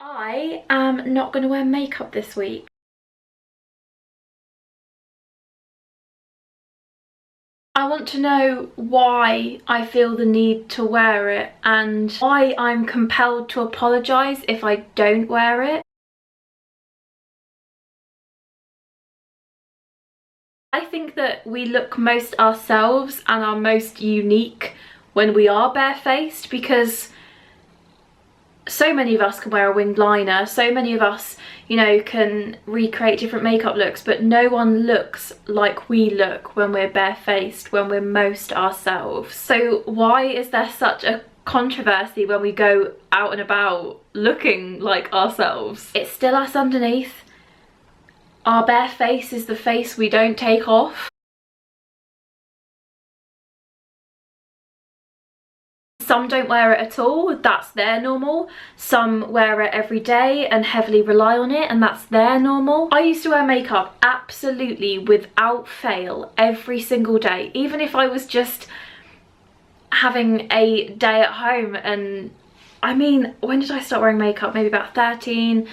I am not going to wear makeup this week. I want to know why I feel the need to wear it and why I'm compelled to apologise if I don't wear it. I think that we look most ourselves and are most unique when we are barefaced, because so many of us can wear a winged liner, so many of us, you know, can recreate different makeup looks, but no one looks like we look when we're barefaced, when we're most ourselves. So why is there such a controversy when we go out and about looking like ourselves? It's still us underneath. Our bare face is the face we don't take off. Some don't wear it at all, that's their normal. Some wear it every day and heavily rely on it, and that's their normal. I used to wear makeup absolutely without fail every single day, even if I was just having a day at home. And I mean, when did I start wearing makeup? Maybe about 13,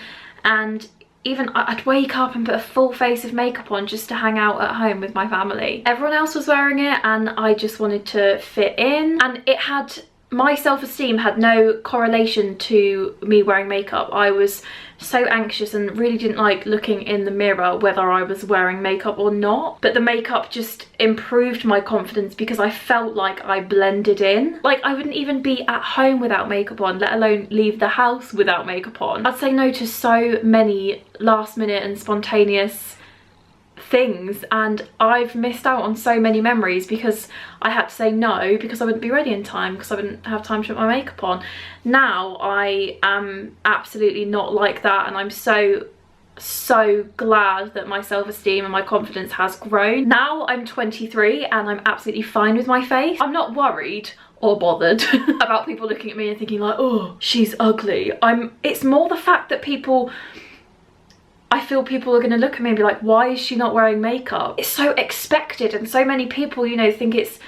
and even I'd wake up and put a full face of makeup on just to hang out at home with my family. Everyone else was wearing it and I just wanted to fit in, and it had, my self-esteem had no correlation to me wearing makeup. I was so anxious and really didn't like looking in the mirror whether I was wearing makeup or not. But the makeup just improved my confidence because I felt like I blended in. Like, I wouldn't even be at home without makeup on, let alone leave the house without makeup on. I'd say no to so many last minute and spontaneous things, and I've missed out on so many memories because I had to say no because I wouldn't be ready in time, because I wouldn't have time to put my makeup on. Now I am absolutely not like that, and I'm so glad that my self-esteem and my confidence has grown. Now I'm 23 and I'm absolutely fine with my face. I'm not worried or bothered about people looking at me and thinking like, oh, she's ugly. It's more the fact that I feel people are going to look at me and be like, why is she not wearing makeup? It's so expected, and so many people, you know, think it's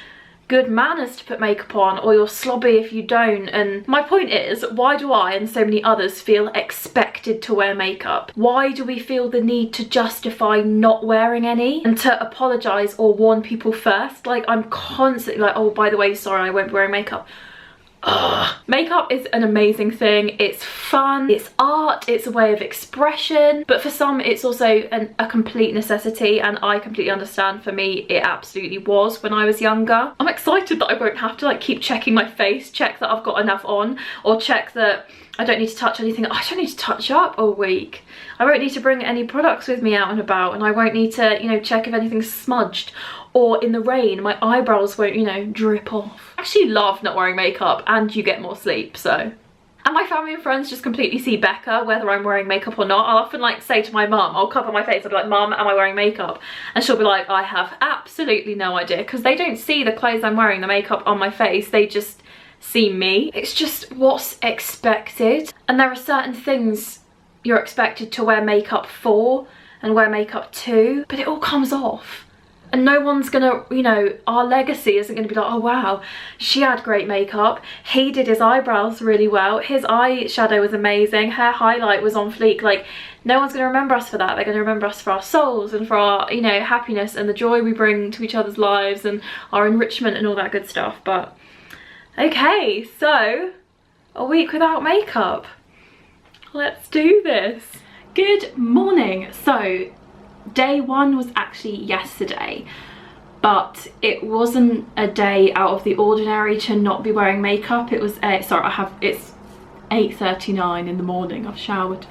good manners to put makeup on, or you're slobby if you don't. And my point is, why do I and so many others feel expected to wear makeup? Why do we feel the need to justify not wearing any and to apologise or warn people first? Like, I'm constantly like, oh, by the way, sorry, I won't be wearing makeup. Ugh. Makeup is an amazing thing. It's fun, it's art, it's a way of expression, but for some it's also a complete necessity, and I completely understand. For me, it absolutely was when I was younger. I'm excited that I won't have to like keep checking my face, check that I've got enough on, or check that I don't need to touch anything. I don't need to touch up all week. I won't need to bring any products with me out and about, and I won't need to, you know, check if anything's smudged, or in the rain my eyebrows won't, you know, drip off. I actually love not wearing makeup, and you get more sleep, so. And my family and friends just completely see Becca whether I'm wearing makeup or not. I'll often like say to my mum, I'll cover my face, I'll be like, Mum, am I wearing makeup? And she'll be like, I have absolutely no idea, because they don't see the clothes I'm wearing, the makeup on my face, they just see me. It's just what's expected, and there are certain things you're expected to wear makeup for and wear makeup to, but it all comes off. And no one's gonna, you know, our legacy isn't gonna be like, oh wow, she had great makeup, he did his eyebrows really well, his eyeshadow was amazing, her highlight was on fleek. Like, no one's gonna remember us for that. They're gonna remember us for our souls and for our, you know, happiness and the joy we bring to each other's lives and our enrichment and all that good stuff. But okay, so a week without makeup. Let's do this. Good morning. So day one was actually yesterday, but it wasn't a day out of the ordinary to not be wearing makeup. It was it's 8:39 in the morning. I've showered,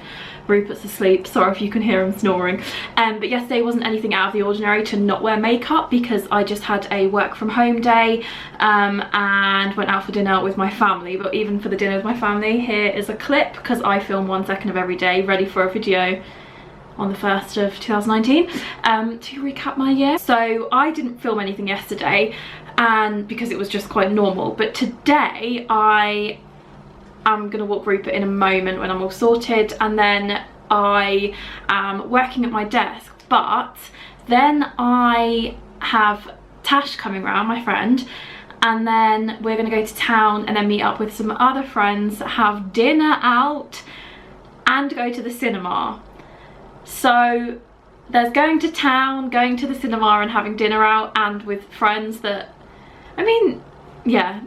Rupert's asleep, sorry if you can hear him snoring. But yesterday wasn't anything out of the ordinary to not wear makeup, because I just had a work from home day and went out for dinner with my family. But even for the dinner with my family, here is a clip, because I film 1 second of every day, ready for a video on the 1st of 2019 to recap my year. So I didn't film anything yesterday, and because it was just quite normal. But today I'm gonna walk Rupert in a moment when I'm all sorted, and then I am working at my desk. But then I have Tash coming round, my friend, and then we're gonna go to town and then meet up with some other friends, have dinner out, and go to the cinema. So there's going to town, going to the cinema and having dinner out and with friends that, I mean, yeah.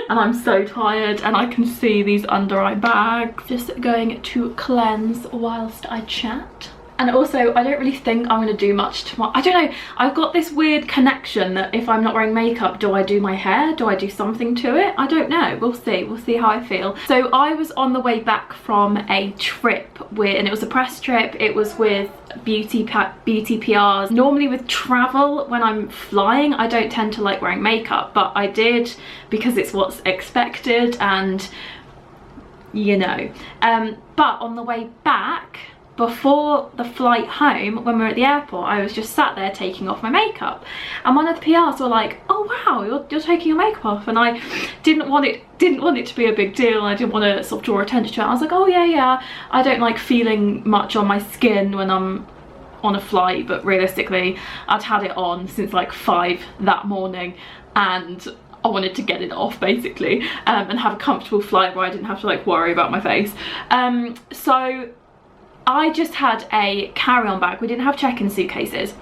And I'm so tired and I can see these under eye bags. Just going to cleanse whilst I chat. And also, I don't really think I'm going to do much tomorrow. I don't know, I've got this weird connection that if I'm not wearing makeup, do I do my hair? Do I do something to it? I don't know, we'll see how I feel. So I was on the way back from a trip and it was a press trip. It was with beauty PRs. Normally with travel, when I'm flying, I don't tend to like wearing makeup, but I did because it's what's expected and, you know. But on the way back, before the flight home, when we were at the airport, I was just sat there taking off my makeup, and one of the PRs were like, "Oh wow, you're taking your makeup off," and I didn't want it to be a big deal, and I didn't want to sort of draw attention to it. I was like, "Oh yeah, I don't like feeling much on my skin when I'm on a flight," but realistically, I'd had it on since like 5 that morning, and I wanted to get it off basically, and have a comfortable flight where I didn't have to like worry about my face. So I just had a carry-on bag. We didn't have check-in suitcases,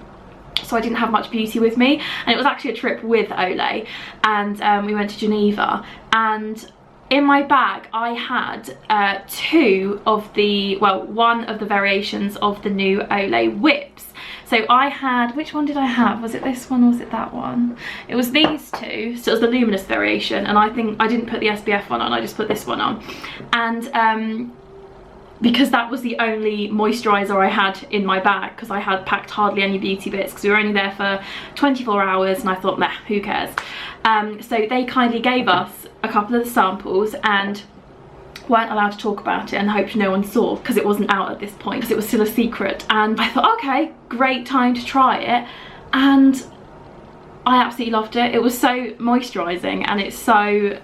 so I didn't have much beauty with me, and it was actually a trip with Olay, and we went to Geneva, and in my bag I had one of the variations of the new Olay Whips. So I had, which one did I have? Was it this one or was it that one? It was these two, so it was the luminous variation, and I think I didn't put the SPF one on, I just put this one on. And because that was the only moisturiser I had in my bag, because I had packed hardly any beauty bits because we were only there for 24 hours and I thought, nah, who cares. So they kindly gave us a couple of the samples and weren't allowed to talk about it and hoped no one saw because it wasn't out at this point because it was still a secret. And I thought, okay, great time to try it, and I absolutely loved it. It was so moisturising and it's so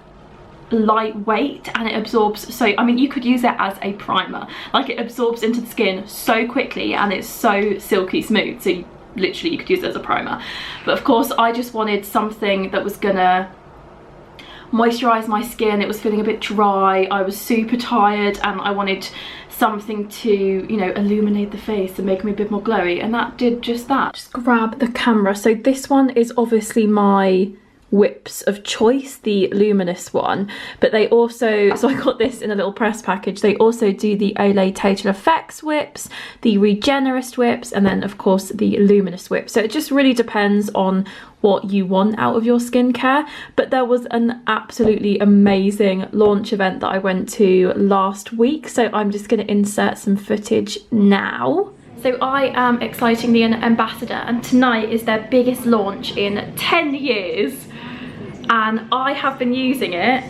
lightweight and it absorbs, so I mean you could use it as a primer, like it absorbs into the skin so quickly and it's so silky smooth, so literally you could use it as a primer. But of course I just wanted something that was gonna moisturize my skin. It was feeling a bit dry, I was super tired, and I wanted something to, you know, illuminate the face and make me a bit more glowy, and that did just that. Just grab the camera. So this one is obviously my Whips of choice, the luminous one, but they also, so I got this in a little press package, they also do the Olay Total Effects Whips, the Regenerist Whips, and then of course the luminous whip. So it just really depends on what you want out of your skincare. But there was an absolutely amazing launch event that I went to last week, so I'm just going to insert some footage now. So I am excitingly an ambassador, and tonight is their biggest launch in 10 years. And I have been using it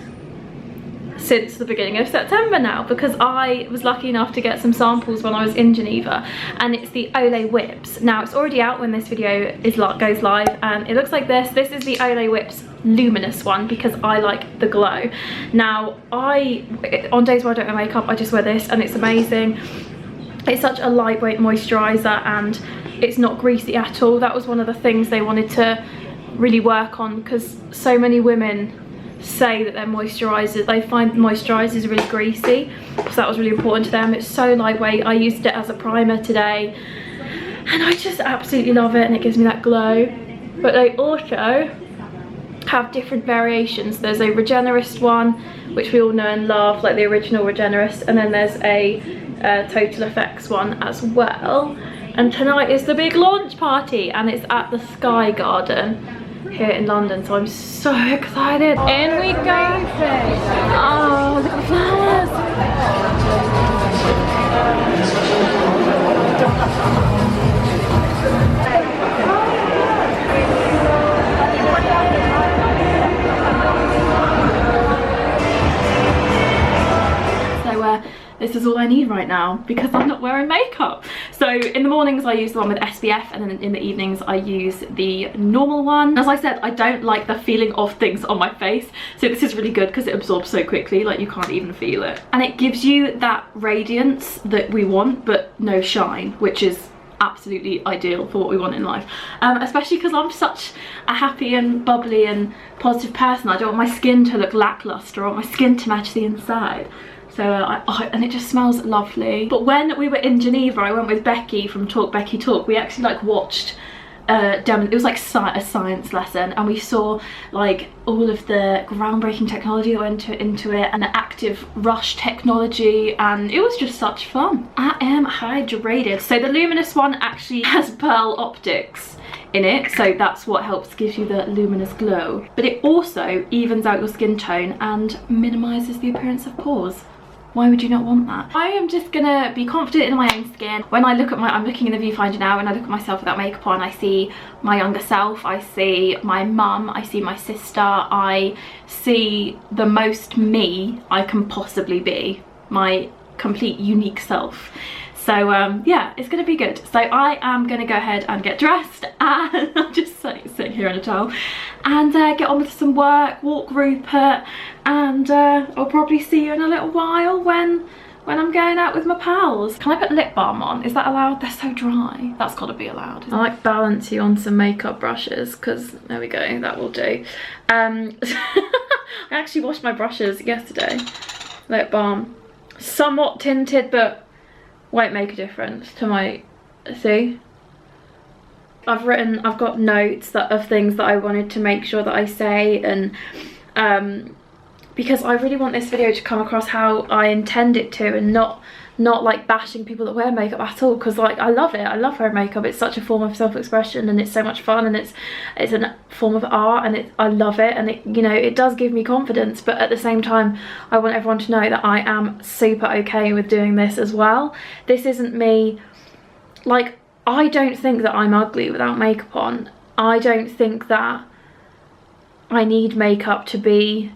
since the beginning of September now, because I was lucky enough to get some samples when I was in Geneva, and it's the Olay Whips. Now it's already out when this video goes live, and it looks like this. This is the Olay Whips luminous one because I like the glow. Now on days where I don't wear makeup, I just wear this and it's amazing. It's such a lightweight moisturiser and it's not greasy at all. That was one of the things they wanted to really work on, because so many women say that their moisturisers, they find moisturisers really greasy, so that was really important to them. It's so lightweight. I used it as a primer today and I just absolutely love it, and it gives me that glow. But they also have different variations. There's a Regenerist one, which we all know and love, like the original Regenerist, and then there's a Total Effects one as well. And tonight is the big launch party, and it's at the Sky Garden here in London, so I'm so excited. In we go! Oh, look at the flowers! So this is all I need right now because I'm not wearing makeup. So in the mornings I use the one with SPF, and then in the evenings I use the normal one. As I said, I don't like the feeling of things on my face, so this is really good because it absorbs so quickly, like you can't even feel it. And it gives you that radiance that we want, but no shine, which is absolutely ideal for what we want in life, especially because I'm such a happy and bubbly and positive person. I don't want my skin to look lackluster, I want my skin to match the inside. So and it just smells lovely. But when we were in Geneva, I went with Becky from Talk Becky Talk. We actually like watched it was like a science lesson, and we saw like all of the groundbreaking technology that went into it, and the active rush technology, and it was just such fun. I am hydrated. So the luminous one actually has pearl optics in it, so that's what helps give you the luminous glow, but it also evens out your skin tone and minimizes the appearance of pores. Why would you not want that? I am just gonna be confident in my own skin. When I look at I'm looking in the viewfinder now, when I look at myself without makeup on, I see my younger self, I see my mum, I see my sister, I see the most me I can possibly be, my complete unique self. So yeah, it's gonna be good. So I am gonna go ahead and get dressed, and I'm just sitting here in a towel, and get on with some work, walk Rupert, and I'll probably see you in a little while when I'm going out with my pals. Can I put lip balm on? Is that allowed? They're so dry. That's gotta be allowed. I like balance you on some makeup brushes, because there we go, that will do. I actually washed my brushes yesterday. Lip balm. Somewhat tinted, but won't make a difference to my, see? I've got notes of things that I wanted to make sure that I say, and because I really want this video to come across how I intend it to, and not like bashing people that wear makeup at all, because like I love it. I love wearing makeup. It's such a form of self-expression, and it's so much fun, and it's a form of art, and I love it, and it, you know, it does give me confidence. But at the same time, I want everyone to know that I am super okay with doing this as well. This isn't me, like, I don't think that I'm ugly without makeup on. I don't think that I need makeup to be,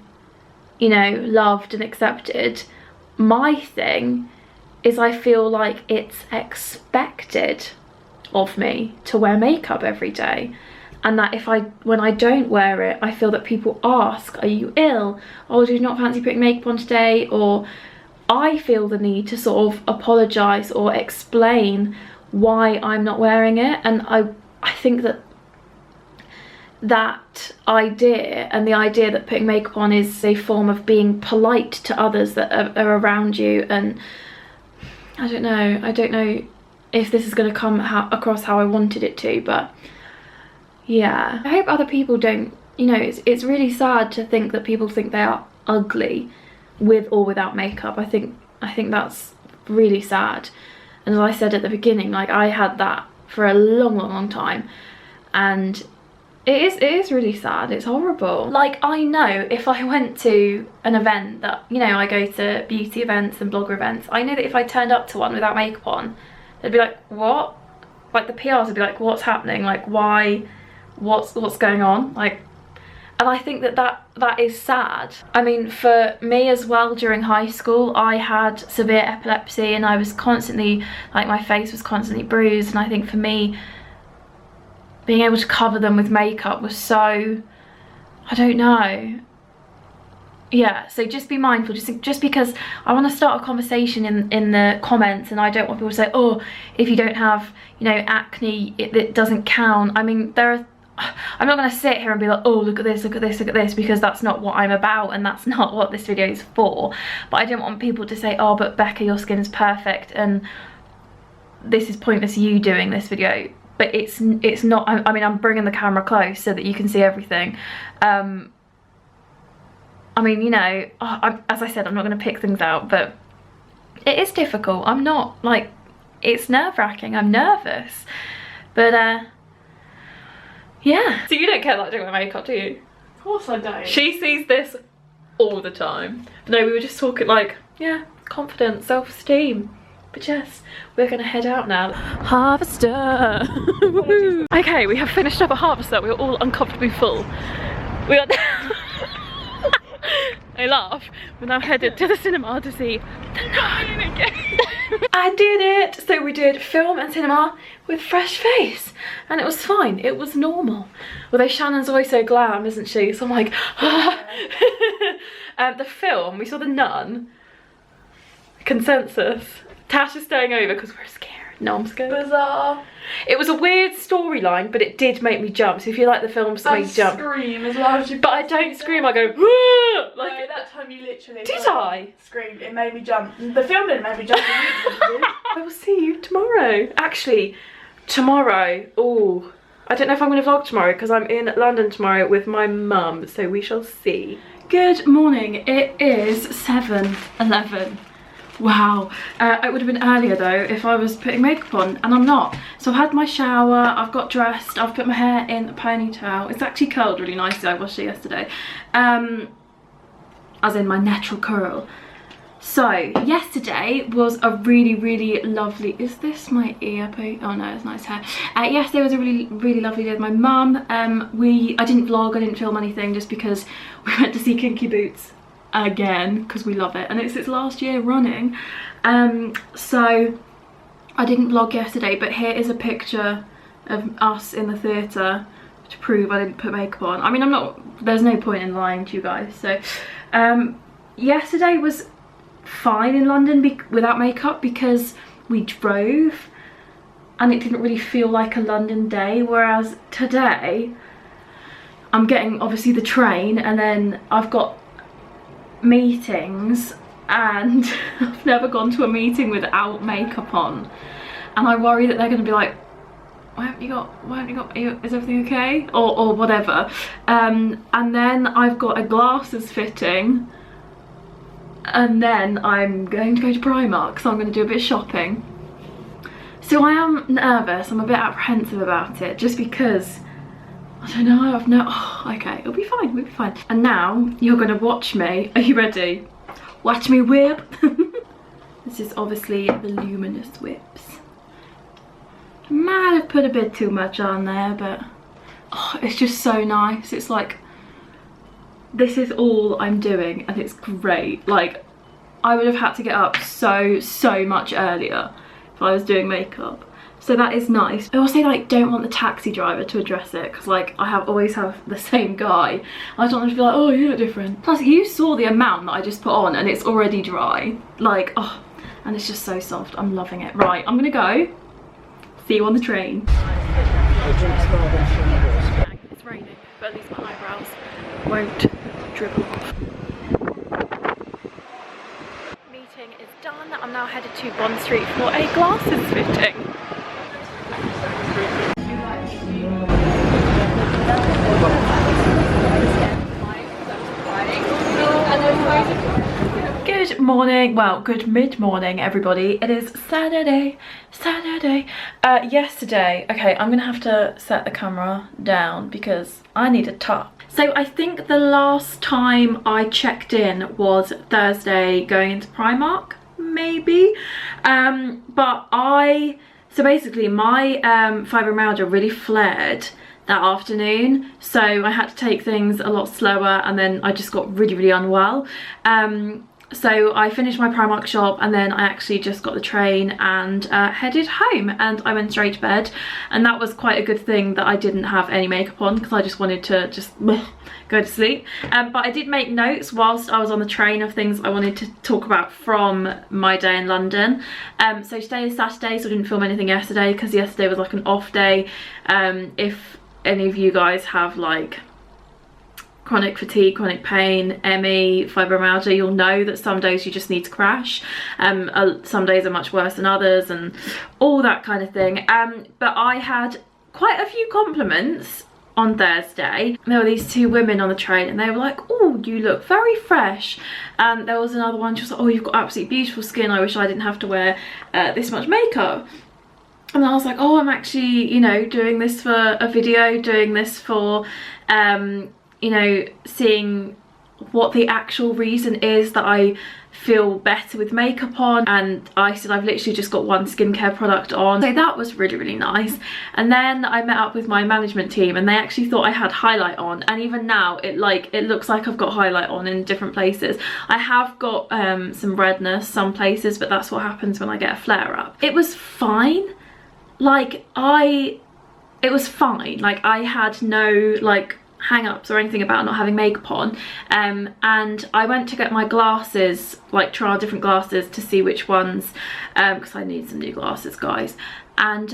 you know, loved and accepted. My thing is I feel like it's expected of me to wear makeup every day, and that when I don't wear it, I feel that people ask, are you ill? Oh, do you not fancy putting makeup on today? Or I feel the need to sort of apologise or explain why I'm not wearing it. And I think that idea, and the idea that putting makeup on is a form of being polite to others that are around you, and I don't know if this is going to come across how I wanted it to, but yeah. I hope other people don't, you know, it's really sad to think that people think they are ugly with or without makeup. I think that's really sad. And as I said at the beginning, like, I had that for a long time, and it is really sad. It's horrible. Like, I know if I went to an event that, you know, I go to beauty events and blogger events, I know that if I turned up to one without makeup on, they'd be like, what? Like, the PRs would be like, what's happening? Like, why? What's going on? Like, and I think that is sad. I mean, for me as well, during high school, I had severe epilepsy, and I was constantly, like, my face was constantly bruised, and I think for me, being able to cover them with makeup was so, I don't know. Yeah, so just be mindful, just because I want to start a conversation in the comments, and I don't want people to say, oh, if you don't have, you know, acne, it doesn't count. I mean, I'm not going to sit here and be like, oh, look at this, look at this, look at this, because that's not what I'm about, and that's not what this video is for. But I don't want people to say, oh, but Becca, your skin is perfect, and this is pointless you doing this video. But it's not. I mean, I'm bringing the camera close so that you can see everything. I mean, you know, as I said, I'm not going to pick things out, but it is difficult. I'm not, like, it's nerve-wracking. I'm nervous. But, yeah. So you don't care that I don't wear makeup, do you? Of course I don't. She sees this all the time. But no, we were just talking, like, yeah, confidence, self-esteem. But yes, we're gonna head out now. Harvester! Okay, we have finished up at Harvester. We were all uncomfortably full. We are I laugh. We're now headed to the cinema to see The Nun again. I did it! So we did film and cinema with fresh face, and it was fine. It was normal. Although Shannon's always so glam, isn't she? So I'm like, the film, we saw The Nun. Consensus. Tash is staying over because we're scared. No, I'm scared. Bizarre. It was a weird storyline, but it did make me jump. So if you like the films that make you jump. Scream as loud as you. But I don't scream, I go, Whoa! Like, no, that time you literally. Did I? Screamed. It made me jump. The film didn't make me jump. I will see you tomorrow. Actually, tomorrow, oh, I don't know if I'm going to vlog tomorrow because I'm in London tomorrow with my mum, so we shall see. Good morning. It is 7:11. Wow, it would have been earlier though if I was putting makeup on, and I'm not. So I've had my shower, I've got dressed, I've put my hair in a ponytail. It's actually curled really nicely. I washed it yesterday, as in my natural curl. So yesterday was a really lovely, is this my ear? Oh no, it's nice hair. Yesterday was a really lovely day with my mum. I didn't vlog, I didn't film anything just because we went to see Kinky Boots again because we love it and it's its last year running. So I didn't vlog yesterday, but here is a picture of us in the theatre to prove I didn't put makeup on. I mean, there's no point in lying to you guys. So yesterday was fine in London without makeup because we drove and it didn't really feel like a London day, whereas today I'm getting obviously the train and then I've got meetings and I've never gone to a meeting without makeup on, and I worry that they're going to be like, why haven't you got, is everything okay, or whatever. And then I've got a glasses fitting, and then I'm going to go to Primark, so I'm going to do a bit of shopping. So I am nervous, I'm a bit apprehensive about it, just because I don't know, okay, it'll be fine, we'll be fine. And now you're gonna watch me. Are you ready? Watch me whip. This is obviously the Luminous Whips. Might have put a bit too much on there, but oh, it's just so nice. It's like, this is all I'm doing and it's great. Like, I would have had to get up so much earlier if I was doing makeup. So that is nice. I also like don't want the taxi driver to address it because like I always have the same guy. I don't want them to be like, oh, you look different. Plus you saw the amount that I just put on and it's already dry. Like, oh, and it's just so soft. I'm loving it. Right, I'm gonna go. See you on the train. It's raining, but at least my eyebrows won't dribble off. Meeting is done. I'm now headed to Bond Street for a glasses fitting. Good morning, well, good mid-morning everybody. It is Saturday. Yesterday, okay, I'm gonna have to set the camera down because I need a tuck. So I think the last time I checked in was Thursday going into Primark, maybe. So basically my fibromyalgia really flared that afternoon, so I had to take things a lot slower and then I just got really unwell. So I finished my Primark shop and then I actually just got the train and headed home, and I went straight to bed, and that was quite a good thing that I didn't have any makeup on because I just wanted to go to sleep. But I did make notes whilst I was on the train of things I wanted to talk about from my day in London. So today is Saturday, so I didn't film anything yesterday because yesterday was like an off day. If any of you guys have like chronic fatigue, chronic pain, ME, fibromyalgia, you'll know that some days you just need to crash. Some days are much worse than others and all that kind of thing. But I had quite a few compliments on Thursday. There were these two women on the train and they were like, oh, you look very fresh. And there was another one, she was like, oh, you've got absolutely beautiful skin. I wish I didn't have to wear this much makeup. And I was like, oh, I'm actually, you know, doing this for a video, doing this for, you know, seeing what the actual reason is that I feel better with makeup on. And I said I've literally just got one skincare product on, so that was really nice. And then I met up with my management team and they actually thought I had highlight on, and even now it looks like I've got highlight on in different places. I have got some redness some places, but that's what happens when I get a flare up. It was fine. Like it was fine. Like I had no like hang-ups or anything about not having makeup on, and I went to get my glasses, like try on different glasses to see which ones, because I need some new glasses, guys, and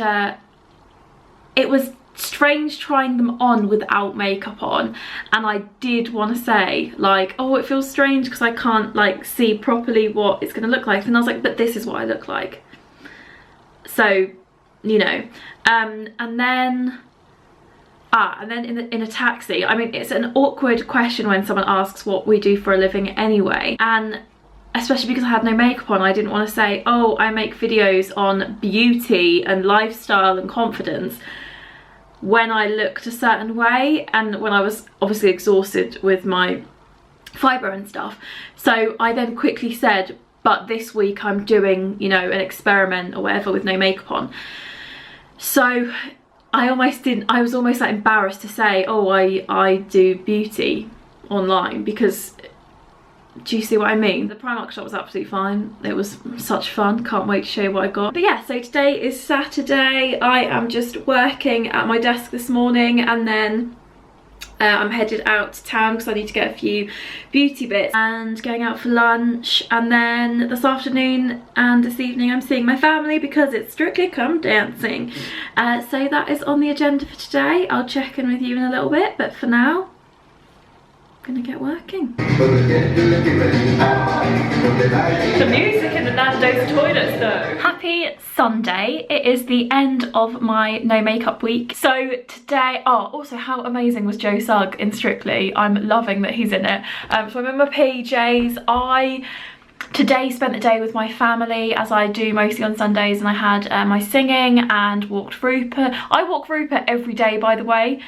it was strange trying them on without makeup on, and I did want to say like, oh, it feels strange because I can't like see properly what it's going to look like, and I was like, but this is what I look like, so you know. And then in a taxi, I mean, it's an awkward question when someone asks what we do for a living anyway, and especially because I had no makeup on, I didn't want to say, oh, I make videos on beauty and lifestyle and confidence when I looked a certain way and when I was obviously exhausted with my fibro and stuff. So I then quickly said, but this week I'm doing, you know, an experiment or whatever with no makeup on. So I was almost like embarrassed to say, oh, I do beauty online, because do you see what I mean? The Primark shop was absolutely fine. It was such fun. Can't wait to show you what I got. But yeah, so today is Saturday. I am just working at my desk this morning, and then I'm headed out to town because I need to get a few beauty bits, and going out for lunch, and then this afternoon and this evening I'm seeing my family because it's Strictly Come Dancing. So that is on the agenda for today. I'll check in with you in a little bit, but for now, I'm gonna get working. The music in the Nando's toilets though. Happy Sunday. It is the end of my no makeup week. So today, oh, also how amazing was Joe Sugg in Strictly? I'm loving that he's in it. So I'm in my PJs. I today spent the day with my family, as I do mostly on Sundays, and I had my singing and walked Rupert. I walk Rupert every day, by the way.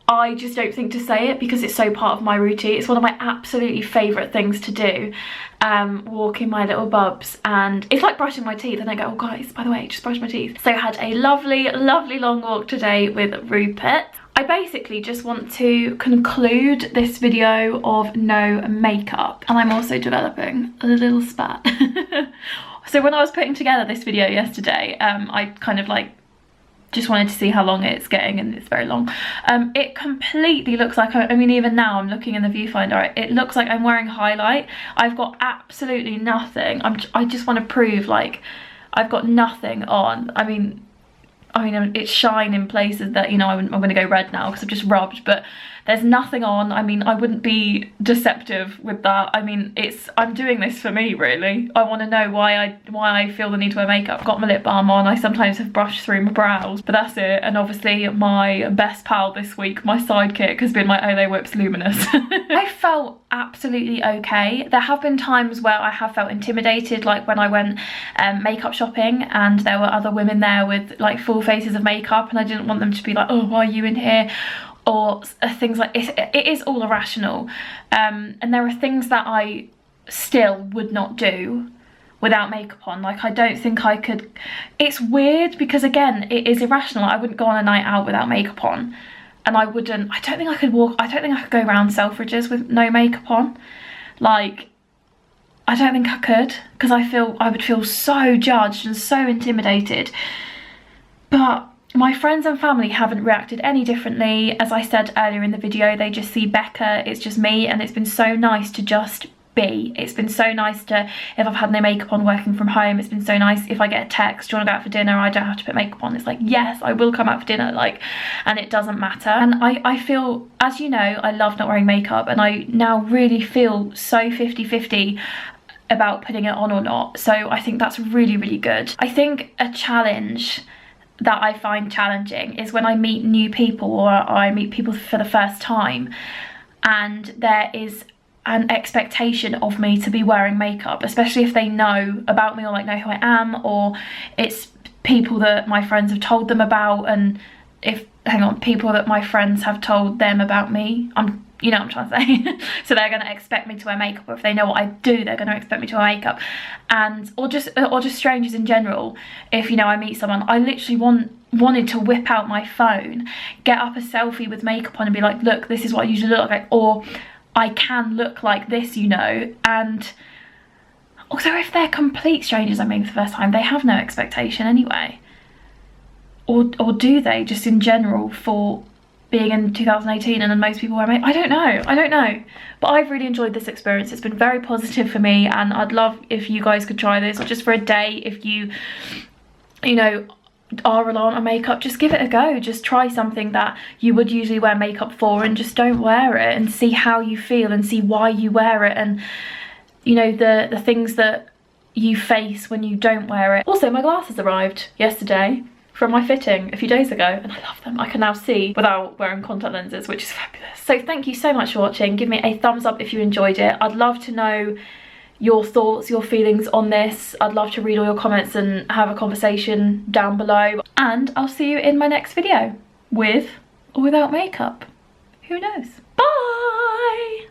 I just don't think to say it because it's so part of my routine. It's one of my absolutely favourite things to do, walking my little bubs, and it's like brushing my teeth, and I go, oh guys, by the way, just brush my teeth. So I had a lovely, lovely long walk today with Rupert. I basically just want to conclude this video of no makeup, and I'm also developing a little spat. So when I was putting together this video yesterday, I kind of like just wanted to see how long it's getting, and it's very long. It completely looks like, I mean, even now I'm looking in the viewfinder, it looks like I'm wearing highlight. I've got absolutely nothing. I just want to prove like I've got nothing on. I mean it's shine in places that, you know, I'm going to go red now because I've just rubbed, but there's nothing on. I mean, I wouldn't be deceptive with that. I mean, I'm doing this for me, really. I want to know why I feel the need to wear makeup. I've got my lip balm on. I sometimes have brushed through my brows, but that's it. And obviously my best pal this week, my sidekick, has been my Olay Whips Luminous. I felt absolutely okay. There have been times where I have felt intimidated, like when I went makeup shopping and there were other women there with like full faces of makeup, and I didn't want them to be like, oh, why are you in here? Or things like it is all irrational, and there are things that I still would not do without makeup on. Like, I don't think I could. It's weird because, again, it is irrational. I wouldn't go on a night out without makeup on, and I don't think I could go around Selfridges with no makeup on. Like, I don't think I could, because I would feel so judged and so intimidated. But my friends and family haven't reacted any differently. As I said earlier in the video, they just see Becca, it's just me, and it's been so nice to just be. It's been so nice to, if I've had no makeup on working from home, it's been so nice if I get a text, do you want to go out for dinner? I don't have to put makeup on. It's like, yes, I will come out for dinner, like, and it doesn't matter. And I feel, as you know, I love not wearing makeup, and I now really feel so 50-50 about putting it on or not. So I think that's really, really good. I think a challenge that I find challenging is when I meet new people, or I meet people for the first time, and there is an expectation of me to be wearing makeup, especially if they know about me or like know who I am, or it's people that my friends have told them about, and people that my friends have told them about me. You know what I'm trying to say. So they're going to expect me to wear makeup, or if they know what I do, they're going to expect me to wear makeup. And or just strangers in general. If, you know, I meet someone, I literally wanted to whip out my phone, get up a selfie with makeup on and be like, look, this is what I usually look like, or I can look like this, you know. And also, if they're complete strangers I meet for the first time, they have no expectation anyway. Or do they, just in general, for being in 2018 and then most people wear makeup. I don't know, but I've really enjoyed this experience. It's been very positive for me, and I'd love if you guys could try this, or just for a day, if you know, are reliant on makeup, just give it a go. Just try something that you would usually wear makeup for and just don't wear it, and see how you feel and see why you wear it, and you know, the things that you face when you don't wear it. Also, my glasses arrived yesterday from my fitting a few days ago, and I love them. I can now see without wearing contact lenses, which is fabulous. So thank you so much for watching. Give me a thumbs up if you enjoyed it. I'd love to know your thoughts, your feelings on this. I'd love to read all your comments and have a conversation down below. And I'll see you in my next video, with or without makeup. Who knows? Bye!